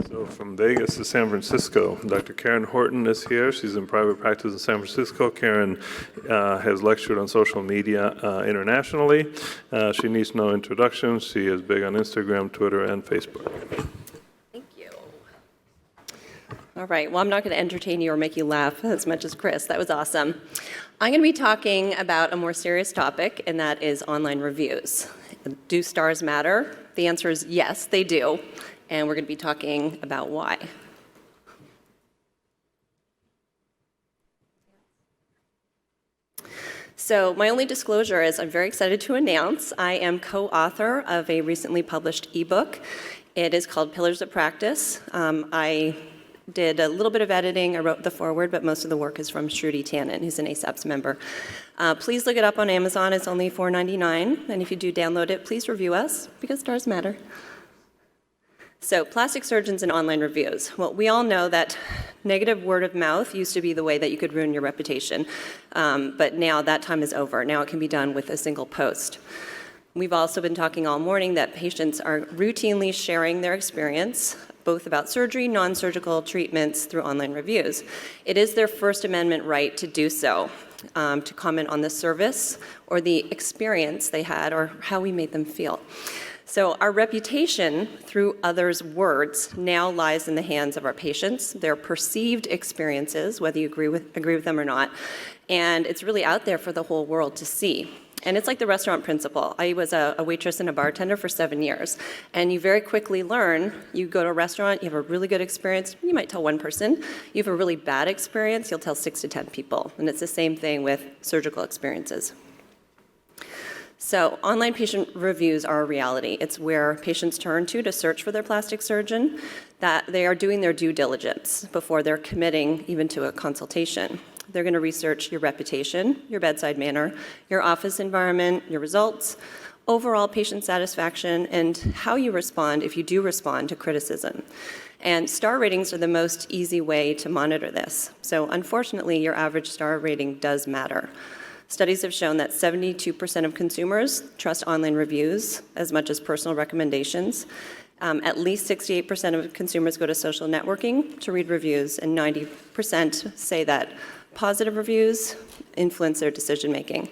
So from Vegas to San Francisco, Dr. Karen Horton is here. She's in private practice in San Francisco. Karen has lectured on social media internationally. She needs no introduction. She is big on Instagram, Twitter, and Facebook. Thank you. All right, well, I'm not going to entertain you or make you laugh as much as Chris. That was awesome. I'm going to be talking about a more serious topic, and that is online reviews. Do stars matter? The answer is yes, they do. And we're going to be talking about why. So my only disclosure is I'm very excited to announce I am co-author of a recently published ebook. It is called Pillars of Practice. I did a little bit of editing. I wrote the foreword, but most of the work is from Shruti Tannen, who's an ASAPS member. Please look it up on Amazon. It's only $4.99. And if you do download it, please review us, because stars matter. So plastic surgeons and online reviews. Well, we all know that negative word of mouth used to be the way that you could ruin your reputation, but now that time is over. Now it can be done with a single post. We've also been talking all morning that patients are routinely sharing their experience, both about surgery, non-surgical treatments, through online reviews. It is their First Amendment right to do so, to comment on the service or the experience they had or how we made them feel. So our reputation through others' words now lies in the hands of our patients, their perceived experiences, whether you agree with them or not, and it's really out there for the whole world to see. And it's like the restaurant principle. I was a waitress and a bartender for 7 years, and you very quickly learn, you go to a restaurant, you have a really good experience, you might tell one person. You have a really bad experience, you'll tell 6 to 10 people. And it's the same thing with surgical experiences. So online patient reviews are a reality. It's where patients turn to search for their plastic surgeon, that they are doing their due diligence before they're committing even to a consultation. They're going to research your reputation, your bedside manner, your office environment, your results, overall patient satisfaction, and how you respond if you do respond to criticism. And star ratings are the most easy way to monitor this. So unfortunately, your average star rating does matter. Studies have shown that 72% of consumers trust online reviews as much as personal recommendations. At least 68% of consumers go to social networking to read reviews, and 90% say that positive reviews influence their decision making.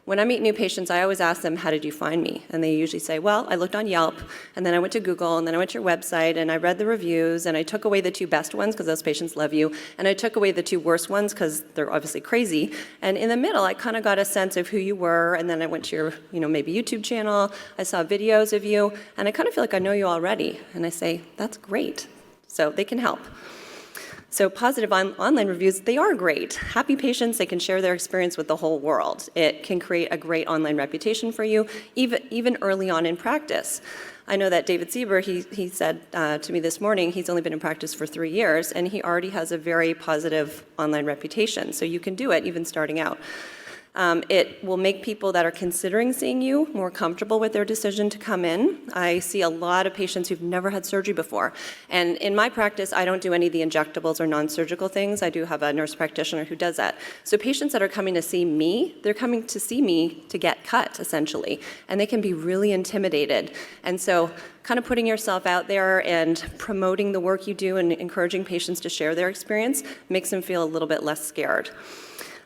When I meet new patients, I always ask them, how did you find me? And they usually say, well, I looked on Yelp, and then I went to Google, and then I went to your website, and I read the reviews, and I took away the 2 best ones, because those patients love you, and I took away the 2 worst ones, because they're obviously crazy. And in the middle, I kind of got a sense of who you were, and then I went to your, maybe YouTube channel, I saw videos of you, and I kind of feel like I know you already. And I say, that's great. So they can help. So positive online reviews, they are great. Happy patients, they can share their experience with the whole world. It can create a great online reputation for you, even early on in practice. I know that David Sieber, he said to me this morning, he's only been in practice for 3 years, and he already has a very positive online reputation. So you can do it even starting out. It will make people that are considering seeing you more comfortable with their decision to come in. I see a lot of patients who've never had surgery before. And in my practice, I don't do any of the injectables or non-surgical things. I do have a nurse practitioner who does that. So patients that are coming to see me, they're coming to see me to get cut, essentially. And they can be really intimidated. And so kind of putting yourself out there and promoting the work you do and encouraging patients to share their experience makes them feel a little bit less scared.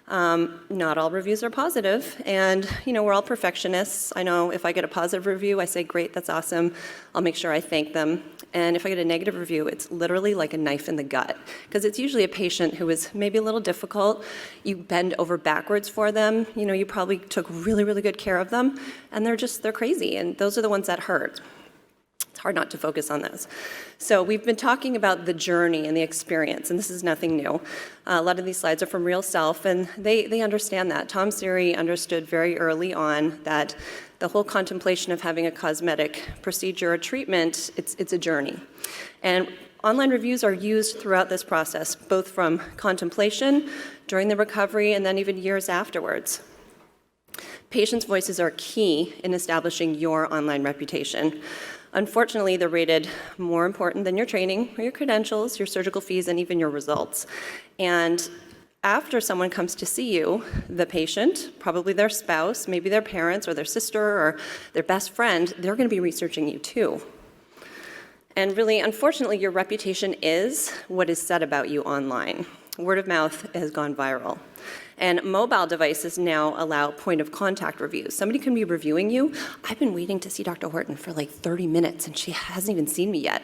Not all reviews are positive, and we're all perfectionists. I know if I get a positive review, I say, great, that's awesome. I'll make sure I thank them. And if I get a negative review, it's literally like a knife in the gut, because it's usually a patient who is maybe a little difficult. You bend over backwards for them. You probably took really, really good care of them, and they're crazy, and those are the ones that hurt. It's hard not to focus on those. So we've been talking about the journey and the experience, and this is nothing new. A lot of these slides are from Real Self, and they understand that. Tom Siri understood very early on that the whole contemplation of having a cosmetic procedure or treatment, it's a journey. And online reviews are used throughout this process, both from contemplation, during the recovery, and then even years afterwards. Patients' voices are key in establishing your online reputation. Unfortunately, they're rated more important than your training or your credentials, your surgical fees, and even your results. And after someone comes to see you, the patient, probably their spouse, maybe their parents or their sister or their best friend, they're going to be researching you too. And really, unfortunately, your reputation is what is said about you online. Word of mouth has gone viral. And mobile devices now allow point of contact reviews. Somebody can be reviewing you. I've been waiting to see Dr. Horton for like 30 minutes and she hasn't even seen me yet.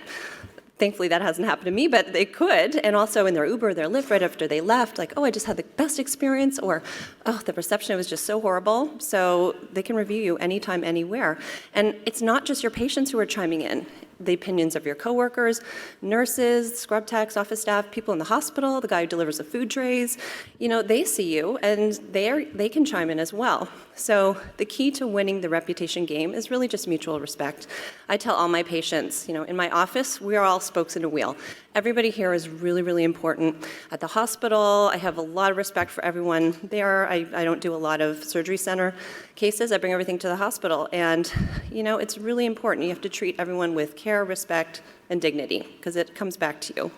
Thankfully, that hasn't happened to me, but they could. And also in their Uber, their Lyft, right after they left, like, oh, I just had the best experience, or, oh, the reception was just so horrible. So they can review you anytime, anywhere. And it's not just your patients who are chiming in. The opinions of your coworkers, nurses, scrub techs, office staff, people in the hospital, the guy who delivers the food trays, they see you and they can chime in as well. So the key to winning the reputation game is really just mutual respect. I tell all my patients, in my office, we are all spokes in a wheel. Everybody here is really, really important. At the hospital, I have a lot of respect for everyone there. I don't do a lot of surgery center cases. I bring everything to the hospital. And, it's really important. You have to treat everyone with care, respect, and dignity, because it comes back to you.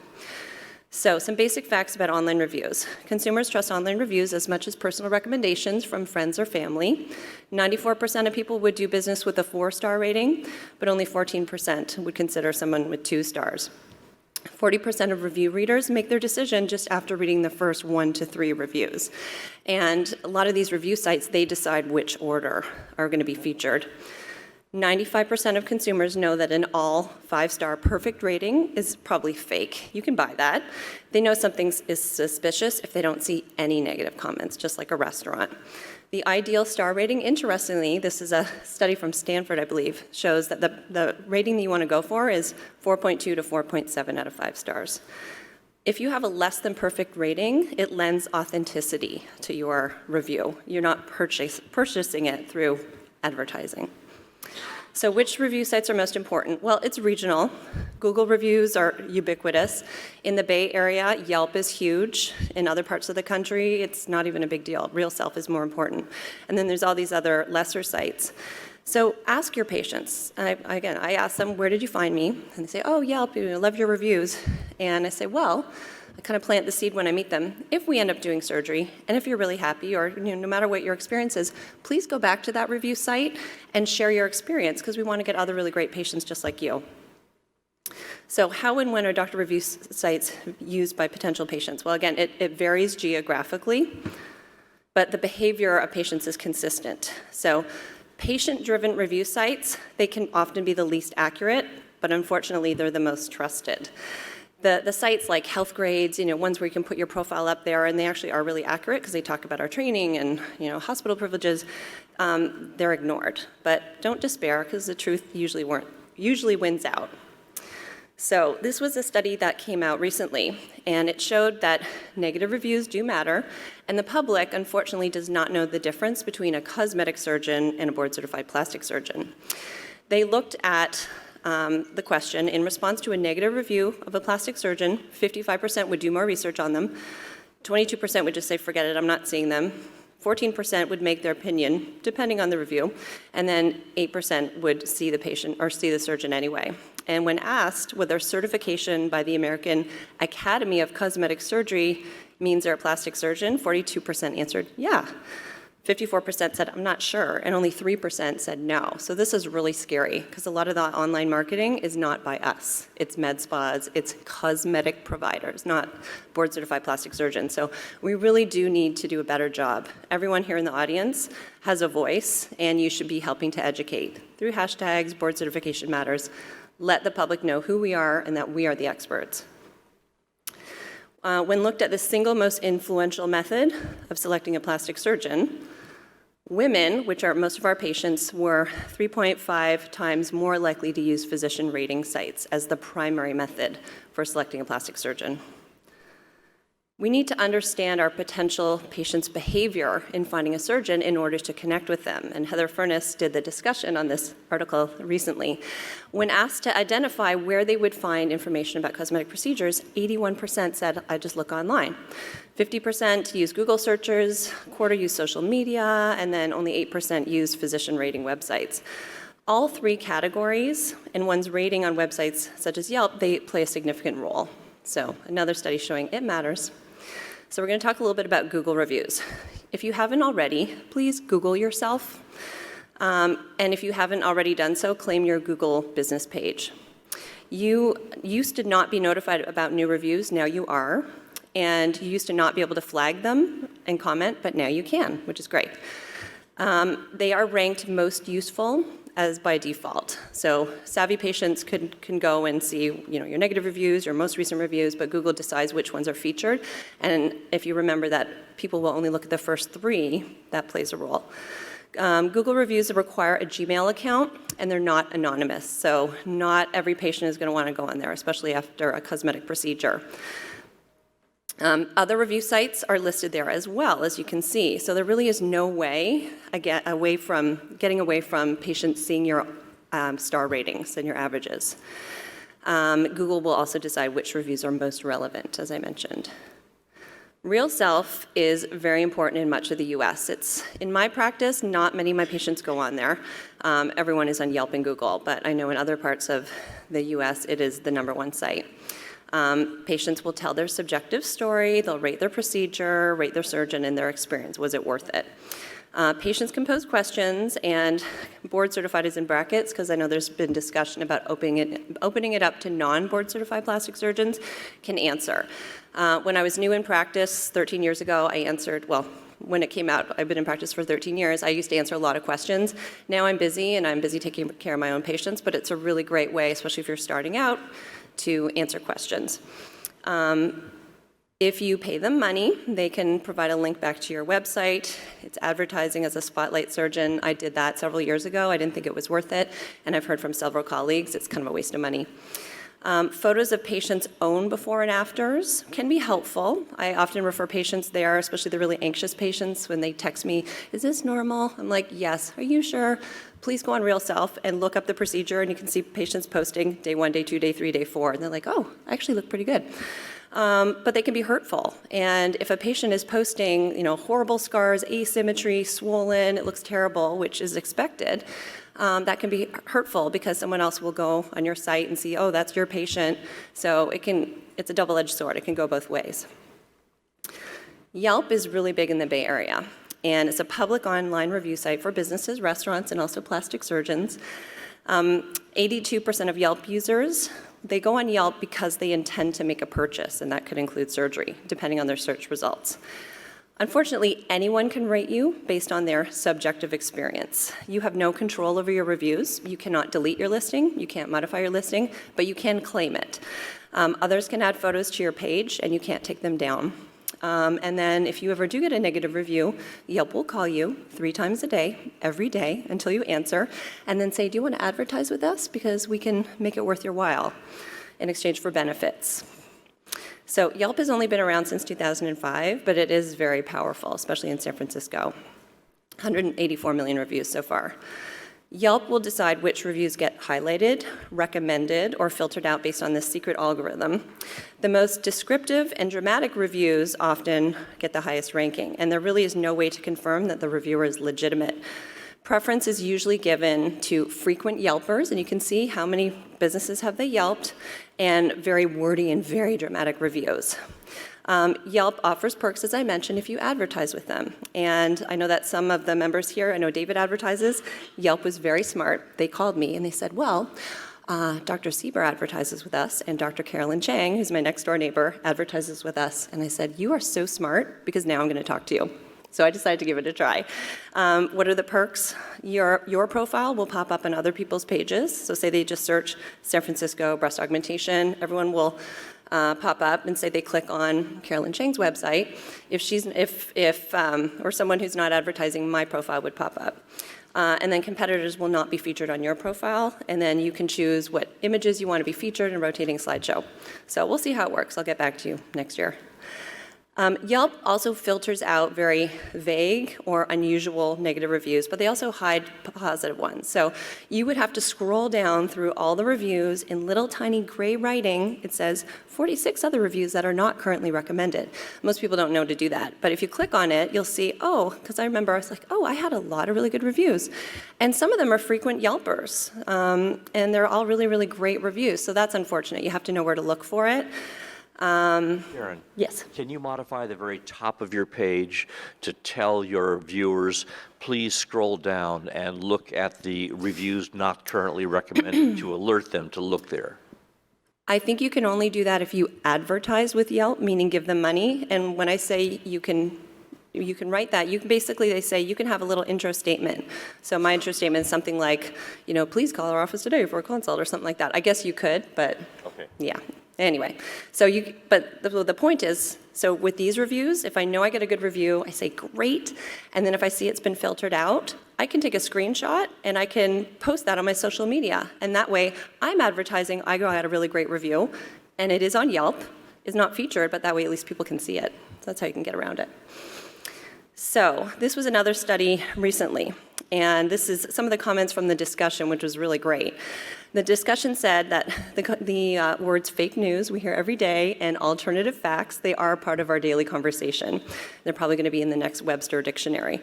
So some basic facts about online reviews. Consumers trust online reviews as much as personal recommendations from friends or family. 94% of people would do business with a 4-star rating, but only 14% would consider someone with 2 stars. 40% of review readers make their decision just after reading the first 1 to 3 reviews. And a lot of these review sites, they decide which order are going to be featured. 95% of consumers know that an all 5-star perfect rating is probably fake. You can buy that. They know something is suspicious if they don't see any negative comments, just like a restaurant. The ideal star rating, interestingly, this is a study from Stanford, I believe, shows that the rating that you want to go for is 4.2 to 4.7 out of 5 stars. If you have a less than perfect rating, it lends authenticity to your review. You're not purchasing it through advertising. So which review sites are most important? Well, it's regional. Google reviews are ubiquitous. In the Bay Area, Yelp is huge. In other parts of the country, it's not even a big deal. Real Self is more important. And then there's all these other lesser sites. So ask your patients. I ask them, where did you find me? And they say, oh, Yelp, I love your reviews. And I say, well, I kind of plant the seed when I meet them. If we end up doing surgery, and if you're really happy, or no matter what your experience is, please go back to that review site and share your experience, because we want to get other really great patients just like you. So how and when are doctor review sites used by potential patients? Well, again, it varies geographically, but the behavior of patients is consistent. So patient-driven review sites, they can often be the least accurate, but unfortunately, they're the most trusted. The sites like Health Grades, ones where you can put your profile up there, and they actually are really accurate because they talk about our training and hospital privileges, they're ignored. But don't despair, because the truth usually wins out. So this was a study that came out recently, and it showed that negative reviews do matter, and the public, unfortunately, does not know the difference between a cosmetic surgeon and a board-certified plastic surgeon. They looked at the question, in response to a negative review of a plastic surgeon, 55% would do more research on them, 22% would just say, forget it, I'm not seeing them, 14% would make their opinion, depending on the review, and then 8% would see the patient or see the surgeon anyway. And when asked whether certification by the American Academy of Cosmetic Surgery means they're a plastic surgeon, 42% answered, yeah. 54% said, I'm not sure, and only 3% said no. So this is really scary, because a lot of the online marketing is not by us. It's med spas, it's cosmetic providers, not board-certified plastic surgeons. So we really do need to do a better job. Everyone here in the audience has a voice, and you should be helping to educate. Through hashtags, board certification matters, let the public know who we are and that we are the experts. When looked at the single most influential method of selecting a plastic surgeon, women, which are most of our patients, were 3.5 times more likely to use physician rating sites as the primary method for selecting a plastic surgeon. We need to understand our potential patients' behavior in finding a surgeon in order to connect with them. And Heather Furness did the discussion on this article recently. When asked to identify where they would find information about cosmetic procedures, 81% said, I just look online. 50% use Google searches, a quarter use social media, and then only 8% use physician rating websites. All 3 categories in one's rating on websites such as Yelp, they play a significant role. So another study showing it matters. So we're going to talk a little bit about Google reviews. If you haven't already, please Google yourself. And if you haven't already done so, claim your Google business page. You used to not be notified about new reviews, now you are. And you used to not be able to flag them and comment, but now you can, which is great. They are ranked most useful as by default. So savvy patients can go and see, your negative reviews, your most recent reviews, but Google decides which ones are featured. And if you remember that people will only look at the first 3, that plays a role. Google reviews require a Gmail account, and they're not anonymous. So not every patient is going to want to go on there, especially after a cosmetic procedure. Other review sites are listed there as well, as you can see. So there really is no way getting away from patients seeing your star ratings and your averages. Google will also decide which reviews are most relevant, as I mentioned. Real self is very important in much of the US. In my practice, not many of my patients go on there. Everyone is on Yelp and Google, but I know in other parts of the US, it is the #1 site. Patients will tell their subjective story, they'll rate their procedure, rate their surgeon and their experience. Was it worth it? Patients can pose questions, and board certified is in brackets because I know there's been discussion about opening it up to non-board certified plastic surgeons can answer. When I was new in practice 13 years ago, when it came out, I've been in practice for 13 years, I used to answer a lot of questions. Now I'm busy taking care of my own patients, but it's a really great way, especially if you're starting out, to answer questions. If you pay them money, they can provide a link back to your website. It's advertising as a spotlight surgeon. I did that several years ago. I didn't think it was worth it, and I've heard from several colleagues it's kind of a waste of money. Photos of patients' own before and afters can be helpful. I often refer patients there, especially the really anxious patients, when they text me, "Is this normal?" I'm like, "Yes." "Are you sure?" Please go on Real Self and look up the procedure, and you can see patients posting day 1, day 2, day 3, day 4, and they're like, "Oh, I actually look pretty good." But they can be hurtful. And if a patient is posting, horrible scars, asymmetry, swollen, it looks terrible, which is expected, that can be hurtful because someone else will go on your site and see, oh, that's your patient. So it's a double-edged sword. It can go both ways. Yelp is really big in the Bay Area, and it's a public online review site for businesses, restaurants, and also plastic surgeons. 82% of Yelp users, they go on Yelp because they intend to make a purchase, and that could include surgery, depending on their search results. Unfortunately, anyone can rate you based on their subjective experience. You have no control over your reviews. You cannot delete your listing. You can't modify your listing, but you can claim it. Others can add photos to your page, and you can't take them down. And then if you ever do get a negative review, Yelp will call you 3 times a day, every day, until you answer, and then say, "Do you want to advertise with us? Because we can make it worth your while in exchange for benefits." So Yelp has only been around since 2005, but it is very powerful, especially in San Francisco. 184 million reviews so far. Yelp will decide which reviews get highlighted, recommended, or filtered out based on this secret algorithm. The most descriptive and dramatic reviews often get the highest ranking, and there really is no way to confirm that the reviewer is legitimate. Preference is usually given to frequent Yelpers, and you can see how many businesses have they Yelped, and very wordy and very dramatic reviews. Yelp offers perks, as I mentioned, if you advertise with them. And I know that some of the members here, I know David advertises. Yelp was very smart. They called me and they said, well, Dr. Sieber advertises with us, and Dr. Carolyn Chang, who's my next door neighbor, advertises with us. And I said, you are so smart, because now I'm going to talk to you. So I decided to give it a try. What are the perks? Your profile will pop up on other people's pages. So say they just search San Francisco breast augmentation, everyone will pop up and say they click on Carolyn Chang's website. Or someone who's not advertising, my profile would pop up. And then competitors will not be featured on your profile, and then you can choose what images you want to be featured in a rotating slideshow. So we'll see how it works. I'll get back to you next year. Yelp also filters out very vague or unusual negative reviews, but they also hide positive ones. So you would have to scroll down through all the reviews in little tiny gray writing. It says 46 other reviews that are not currently recommended. Most people don't know to do that, but if you click on it, you'll see, oh, because I remember I was like, oh, I had a lot of really good reviews. And some of them are frequent Yelpers, and they're all really, really great reviews. So that's unfortunate. You have to know where to look for it. Karen, yes. Can you modify the very top of your page to tell your viewers, please scroll down and look at the reviews not currently recommended to alert them to look there? I think you can only do that if you advertise with Yelp, meaning give them money. And when I say you can write that, they say you can have a little intro statement. So my intro statement is something like, please call our office today for a consult or something like that. I guess you could, but Okay. yeah. Anyway, but the point is, so with these reviews, if I know I get a good review, I say great, and then if I see it's been filtered out, I can take a screenshot and I can post that on my social media, and that way I'm advertising I got a really great review, and it is on Yelp, is not featured, but that way at least people can see it. So that's how you can get around it. So this was another study recently, and this is some of the comments from the discussion, which was really great. The discussion said that the words fake news we hear every day and alternative facts, they are part of our daily conversation. They're probably going to be in the next Webster dictionary.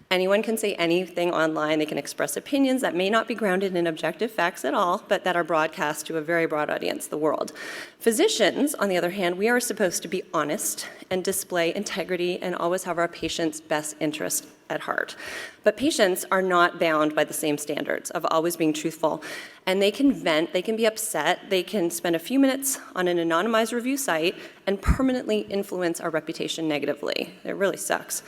Anyone can say anything online. They can express opinions that may not be grounded in objective facts at all, but that are broadcast to a very broad audience, the world. Physicians, on the other hand, we are supposed to be honest and display integrity and always have our patient's best interest at heart. But patients are not bound by the same standards of always being truthful. And they can vent, they can be upset, they can spend a few minutes on an anonymized review site and permanently influence our reputation negatively. It really sucks.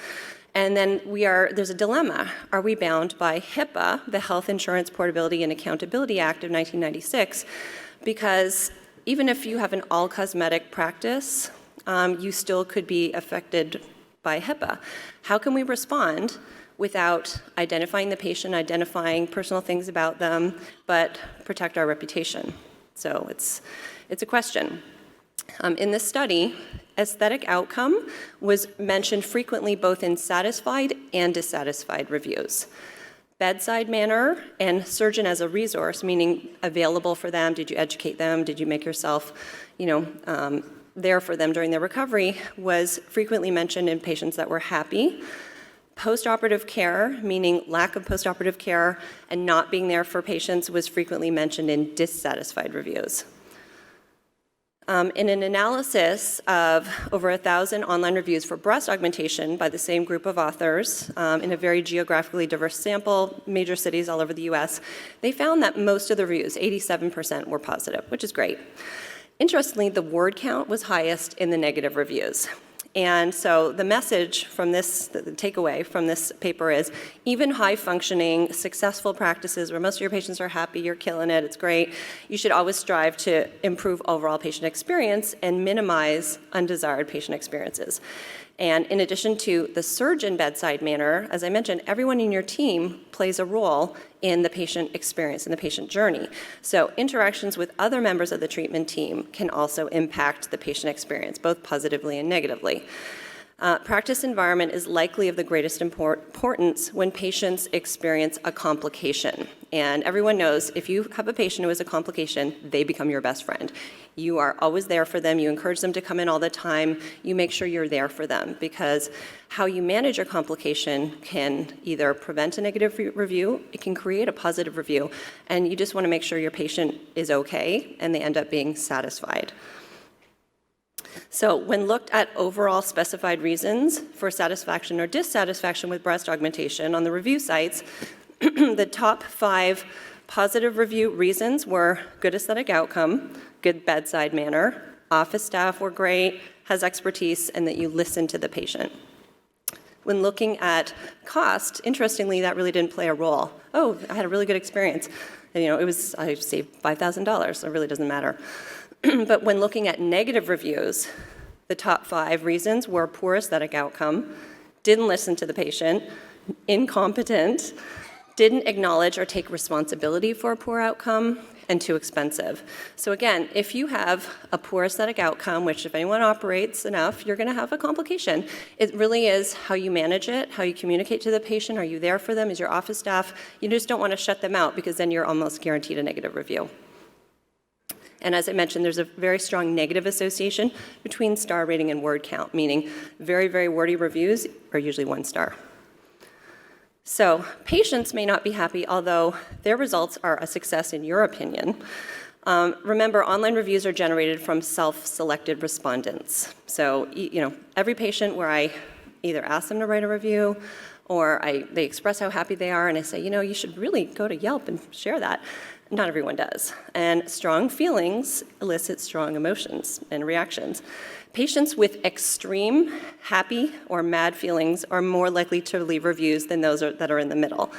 And then there's a dilemma. Are we bound by HIPAA, the Health Insurance Portability and Accountability Act of 1996? Because even if you have an all-cosmetic practice, you still could be affected by HIPAA. How can we respond without identifying the patient, identifying personal things about them, but protect our reputation? So it's a question. In this study, aesthetic outcome was mentioned frequently both in satisfied and dissatisfied reviews. Bedside manner and surgeon as a resource, meaning available for them. Did you educate them? Did you make yourself, there for them during their recovery, was frequently mentioned in patients that were happy. Postoperative care, meaning lack of postoperative care and not being there for patients, was frequently mentioned in dissatisfied reviews. In an analysis of over 1,000 online reviews for breast augmentation by the same group of authors in a very geographically diverse sample, major cities all over the US, they found that most of the reviews, 87%, were positive, which is great. Interestingly, the word count was highest in the negative reviews. And so the message from this, the takeaway from this paper is, even high-functioning, successful practices where most of your patients are happy, you're killing it, it's great, you should always strive to improve overall patient experience and minimize undesired patient experiences. And in addition to the surgeon bedside manner, as I mentioned, everyone in your team plays a role in the patient experience, in the patient journey. So interactions with other members of the treatment team can also impact the patient experience, both positively and negatively. Practice environment is likely of the greatest importance when patients experience a complication. And everyone knows if you have a patient who has a complication, they become your best friend. You are always there for them. You encourage them to come in all the time. You make sure you're there for them, because how you manage your complication can either prevent a negative review, it can create a positive review, and you just want to make sure your patient is okay and they end up being satisfied. So when looked at overall specified reasons for satisfaction or dissatisfaction with breast augmentation on the review sites, the top 5 positive review reasons were good aesthetic outcome, good bedside manner, office staff were great, has expertise, and that you listen to the patient. When looking at cost, interestingly, that really didn't play a role. Oh, I had a really good experience. And, I saved $5,000, so it really doesn't matter. But when looking at negative reviews, the top 5 reasons were poor aesthetic outcome, didn't listen to the patient, incompetent, didn't acknowledge or take responsibility for a poor outcome, and too expensive. So again, if you have a poor aesthetic outcome, which if anyone operates enough, you're going to have a complication. It really is how you manage it, how you communicate to the patient. Are you there for them? Is your office staff? You just don't want to shut them out, because then you're almost guaranteed a negative review. And as I mentioned, there's a very strong negative association between star rating and word count, meaning very, very wordy reviews are usually 1 star. So patients may not be happy, although their results are a success in your opinion. Remember, online reviews are generated from self-selected respondents. So, every patient where I either ask them to write a review or they express how happy they are, and I say, you should really go to Yelp and share that. not everyone does. And strong feelings elicit strong emotions and reactions. Patients with extreme happy or mad feelings are more likely to leave reviews than those that are in the middle.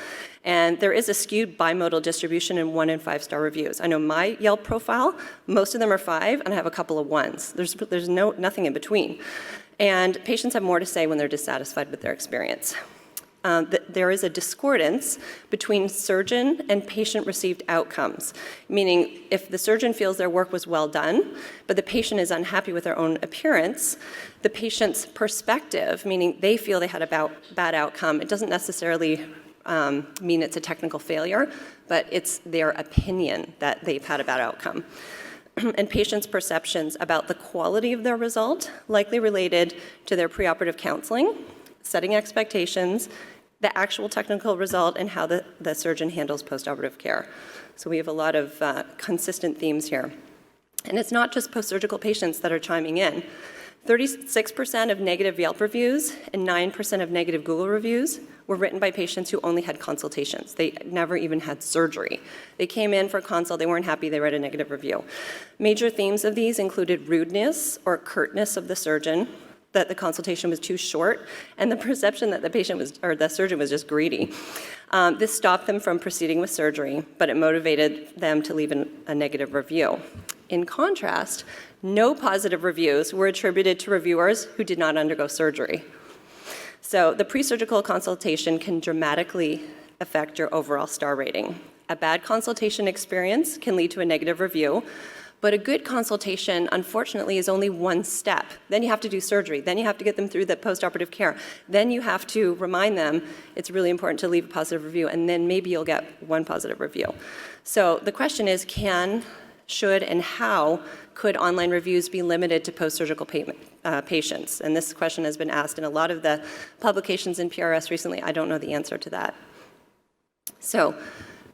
And there is a skewed bimodal distribution in 1- and 5-star reviews. I know my Yelp profile, most of them are 5, and I have a couple of 1s. There's nothing in between. And patients have more to say when they're dissatisfied with their experience. There is a discordance between surgeon and patient-received outcomes, meaning if the surgeon feels their work was well done, but the patient is unhappy with their own appearance, the patient's perspective, meaning they feel they had a bad outcome, it doesn't necessarily mean it's a technical failure, but it's their opinion that they've had a bad outcome. And patients' perceptions about the quality of their result likely related to their preoperative counseling, setting expectations, the actual technical result, and how the surgeon handles postoperative care. So we have a lot of consistent themes here. And it's not just post-surgical patients that are chiming in. 36% of negative Yelp reviews and 9% of negative Google reviews were written by patients who only had consultations. They never even had surgery. They came in for a consult, they weren't happy, they read a negative review. Major themes of these included rudeness or curtness of the surgeon, that the consultation was too short, and the perception that the surgeon was just greedy. This stopped them from proceeding with surgery, but it motivated them to leave a negative review. In contrast, no positive reviews were attributed to reviewers who did not undergo surgery. So the pre-surgical consultation can dramatically affect your overall star rating. A bad consultation experience can lead to a negative review, but a good consultation, unfortunately, is only one step. Then you have to do surgery. Then you have to get them through the postoperative care. Then you have to remind them it's really important to leave a positive review, and then maybe you'll get one positive review. So the question is, should, and how could online reviews be limited to post-surgical patients? And this question has been asked in a lot of the publications in PRS recently. I don't know the answer to that. So,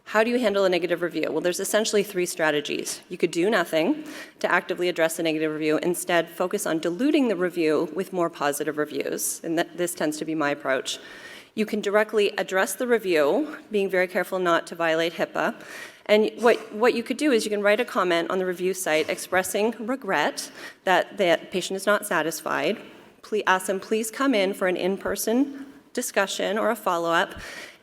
how do you handle a negative review? Well, there's essentially 3 strategies. You could do nothing to actively address a negative review. Instead, focus on diluting the review with more positive reviews, and this tends to be my approach. You can directly address the review, being very careful not to violate HIPAA. And what you could do is you can write a comment on the review site expressing regret that the patient is not satisfied. Please ask them, please come in for an in-person discussion or a follow-up.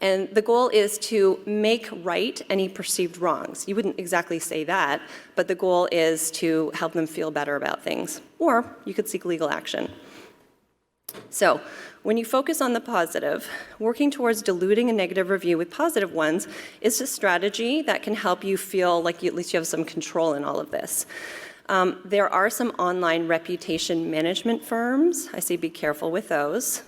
And the goal is to make right any perceived wrongs. You wouldn't exactly say that, but the goal is to help them feel better about things. Or you could seek legal action. So, when you focus on the positive, working towards diluting a negative review with positive ones is a strategy that can help you feel like at least you have some control in all of this. There are some online reputation management firms. I say be careful with those.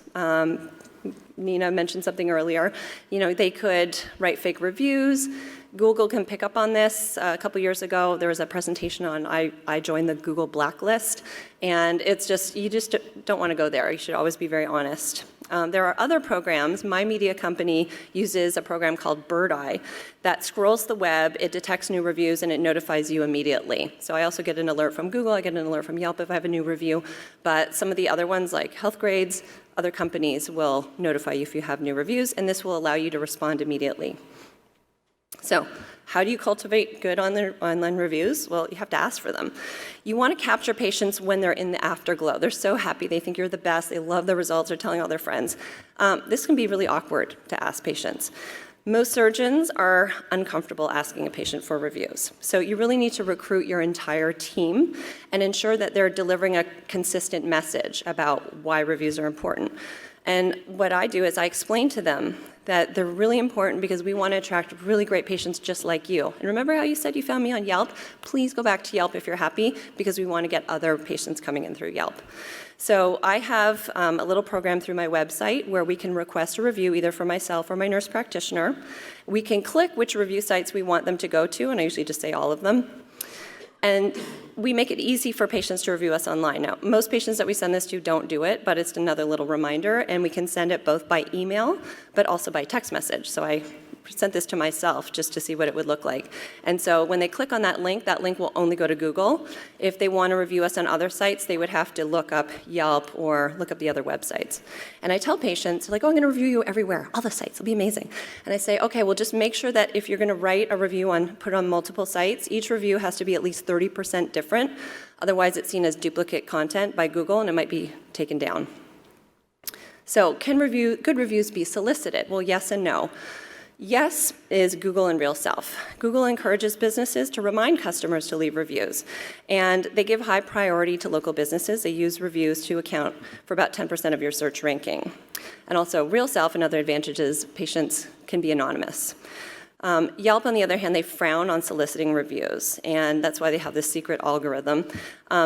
Nina mentioned something earlier. They could write fake reviews. Google can pick up on this. A couple years ago, there was a presentation on I joined the Google blacklist, and you just don't want to go there. You should always be very honest. There are other programs. My media company uses a program called Bird Eye that scrolls the web, it detects new reviews, and it notifies you immediately. So I also get an alert from Google, I get an alert from Yelp if I have a new review, but some of the other ones like Health Grades, other companies will notify you if you have new reviews, and this will allow you to respond immediately. So, how do you cultivate good online reviews? Well, you have to ask for them. You want to capture patients when they're in the afterglow. They're so happy, they think you're the best, they love the results, they're telling all their friends. This can be really awkward to ask patients. Most surgeons are uncomfortable asking a patient for reviews. So you really need to recruit your entire team and ensure that they're delivering a consistent message about why reviews are important. And what I do is I explain to them that they're really important because we want to attract really great patients just like you. And remember how you said you found me on Yelp? Please go back to Yelp if you're happy because we want to get other patients coming in through Yelp. So I have a little program through my website where we can request a review either for myself or my nurse practitioner. We can click which review sites we want them to go to, and I usually just say all of them. And we make it easy for patients to review us online. Now, most patients that we send this to don't do it, but it's another little reminder, and we can send it both by email, but also by text message. So I sent this to myself just to see what it would look like. And so when they click on that link will only go to Google. If they want to review us on other sites, they would have to look up Yelp or look up the other websites. And I tell patients, like, oh, I'm going to review you everywhere, all the sites, it'll be amazing. And I say, okay, well, just make sure that if you're going to write a review put on multiple sites, each review has to be at least 30% different. Otherwise, it's seen as duplicate content by Google, and it might be taken down. So can good reviews be solicited? Well, yes and no. Yes is Google and Real Self. Google encourages businesses to remind customers to leave reviews, and they give high priority to local businesses. They use reviews to account for about 10% of your search ranking. And also Real Self, another advantage is patients can be anonymous. Yelp, on the other hand, they frown on soliciting reviews, and that's why they have this secret algorithm.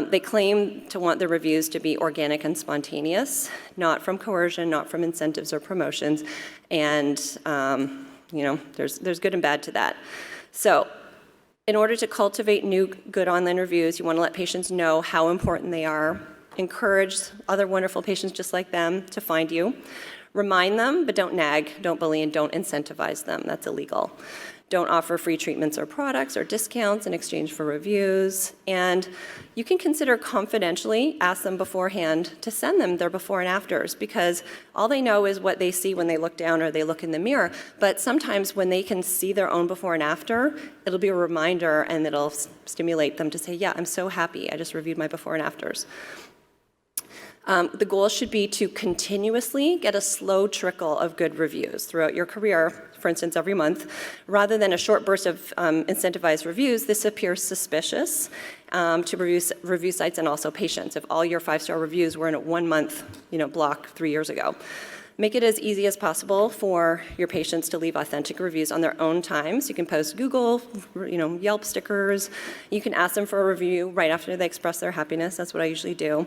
They claim to want their reviews to be organic and spontaneous, not from coercion, not from incentives or promotions, and there's good and bad to that. So in order to cultivate new good online reviews, you want to let patients know how important they are, encourage other wonderful patients just like them to find you. Remind them, but don't nag, don't bully, and don't incentivize them. That's illegal. Don't offer free treatments or products or discounts in exchange for reviews. And you can consider confidentially, ask them beforehand to send them their before and afters, because all they know is what they see when they look down or they look in the mirror. But sometimes when they can see their own before and after, it'll be a reminder and it'll stimulate them to say, yeah, I'm so happy. I just reviewed my before and afters. The goal should be to continuously get a slow trickle of good reviews throughout your career, for instance, every month. Rather than a short burst of incentivized reviews, this appears suspicious to review sites and also patients. If all your 5-star reviews were in a 1-month block 3 years ago. Make it as easy as possible for your patients to leave authentic reviews on their own time. So you can post Google, Yelp stickers. You can ask them for a review right after they express their happiness. That's what I usually do.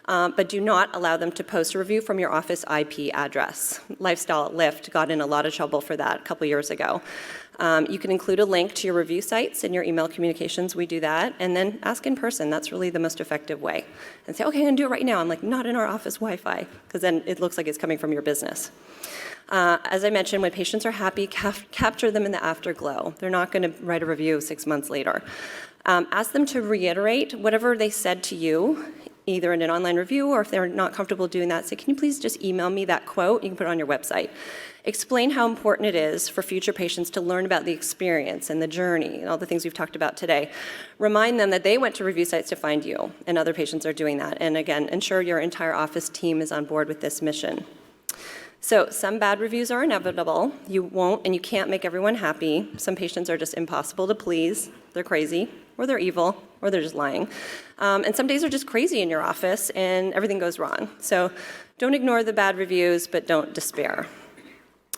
But do not allow them to post a review from your office IP address. Lifestyle at Lyft got in a lot of trouble for that a couple years ago. You can include a link to your review sites in your email communications. We do that. And then ask in person. That's really the most effective way. And say, okay, I'm going to do it right now. I'm like, not in our office Wi-Fi, because then it looks like it's coming from your business. As I mentioned, when patients are happy, capture them in the afterglow. They're not going to write a review 6 months later. Ask them to reiterate whatever they said to you, either in an online review, or if they're not comfortable doing that, say, can you please just email me that quote? You can put it on your website. Explain how important it is for future patients to learn about the experience and the journey and all the things we've talked about today. Remind them that they went to review sites to find you, and other patients are doing that. And again, ensure your entire office team is on board with this mission. So some bad reviews are inevitable. You won't and you can't make everyone happy. Some patients are just impossible to please. They're crazy, or they're evil, or they're just lying. And some days are just crazy in your office and everything goes wrong. So don't ignore the bad reviews, but don't despair.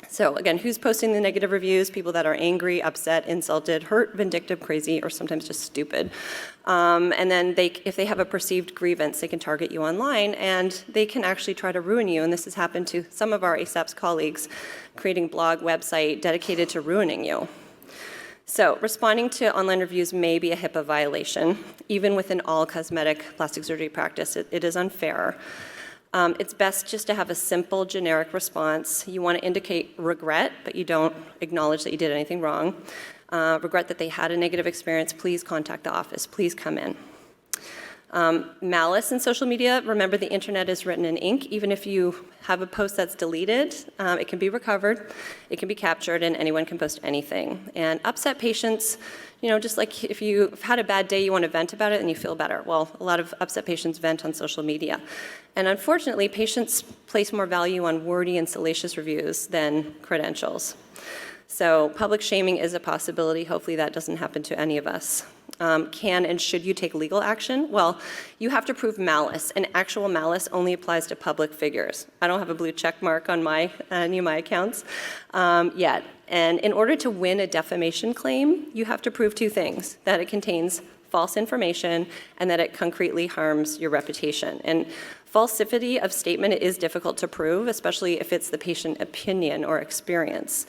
So again, who's posting the negative reviews? People that are angry, upset, insulted, hurt, vindictive, crazy, or sometimes just stupid. And then if they have a perceived grievance, they can target you online, and they can actually try to ruin you. And this has happened to some of our ASAPS colleagues, creating blog, website dedicated to ruining you. So responding to online reviews may be a HIPAA violation. Even within all cosmetic plastic surgery practice, it is unfair. It's best just to have a simple, generic response. You want to indicate regret, but you don't acknowledge that you did anything wrong. Regret that they had a negative experience. Please contact the office. Please come in. Malice in social media. Remember, the internet is written in ink. Even if you have a post that's deleted, it can be recovered, it can be captured, and anyone can post anything. And upset patients, just like if you've had a bad day, you want to vent about it and you feel better. Well, a lot of upset patients vent on social media. And unfortunately, patients place more value on wordy and salacious reviews than credentials. So public shaming is a possibility. Hopefully that doesn't happen to any of us. Can and should you take legal action? Well, you have to prove malice, and actual malice only applies to public figures. I don't have a blue check mark on any of my accounts yet. And in order to win a defamation claim, you have to prove two things: that it contains false information and that it concretely harms your reputation. And falsity of statement is difficult to prove, especially if it's the patient opinion or experience.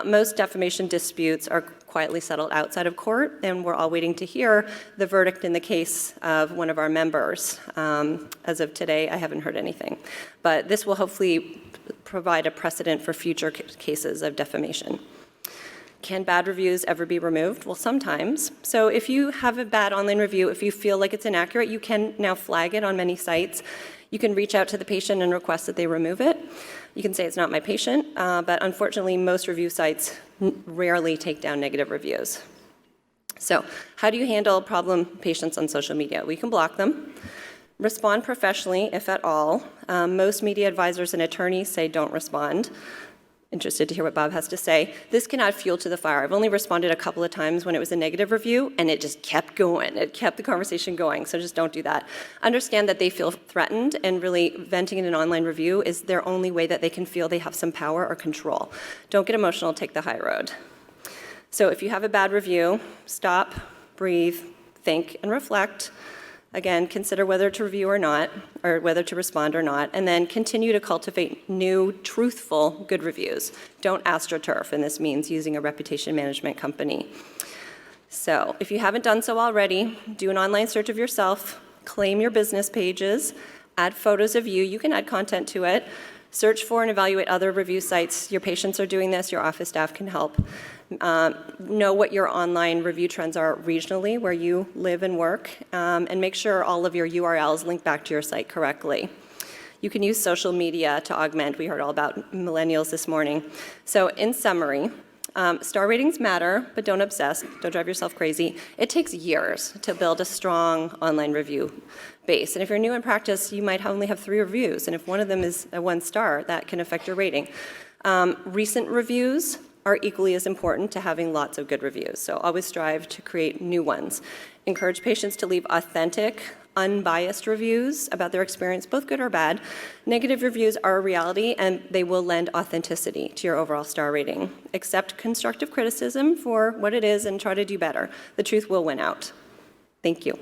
Most defamation disputes are quietly settled outside of court, and we're all waiting to hear the verdict in the case of one of our members. As of today, I haven't heard anything. But this will hopefully provide a precedent for future cases of defamation. Can bad reviews ever be removed? Well, sometimes. So if you have a bad online review, if you feel like it's inaccurate, you can now flag it on many sites. You can reach out to the patient and request that they remove it. You can say it's not my patient, but unfortunately, most review sites rarely take down negative reviews. So how do you handle problem patients on social media? We can block them. Respond professionally, if at all. Most media advisors and attorneys say don't respond. Interested to hear what Bob has to say. This can add fuel to the fire. I've only responded a couple of times when it was a negative review, and it just kept going. It kept the conversation going, so just don't do that. Understand that they feel threatened, and really venting in an online review is their only way that they can feel they have some power or control. Don't get emotional, take the high road. So if you have a bad review, stop, breathe, think, and reflect. Again, consider whether to review or not, or whether to respond or not, and then continue to cultivate new, truthful, good reviews. Don't astroturf, and this means using a reputation management company. So if you haven't done so already, do an online search of yourself, claim your business pages, add photos of you. You can add content to it. Search for and evaluate other review sites. Your patients are doing this. Your office staff can help. Know what your online review trends are regionally, where you live and work, and make sure all of your URLs link back to your site correctly. You can use social media to augment. We heard all about millennials this morning. So in summary, star ratings matter, but don't obsess. Don't drive yourself crazy. It takes years to build a strong online review base. And if you're new in practice, you might only have 3 reviews. And if one of them is a 1-star, that can affect your rating. Recent reviews are equally as important to having lots of good reviews. So always strive to create new ones. Encourage patients to leave authentic, unbiased reviews about their experience, both good or bad. Negative reviews are a reality, and they will lend authenticity to your overall star rating. Accept constructive criticism for what it is and try to do better. The truth will win out. Thank you.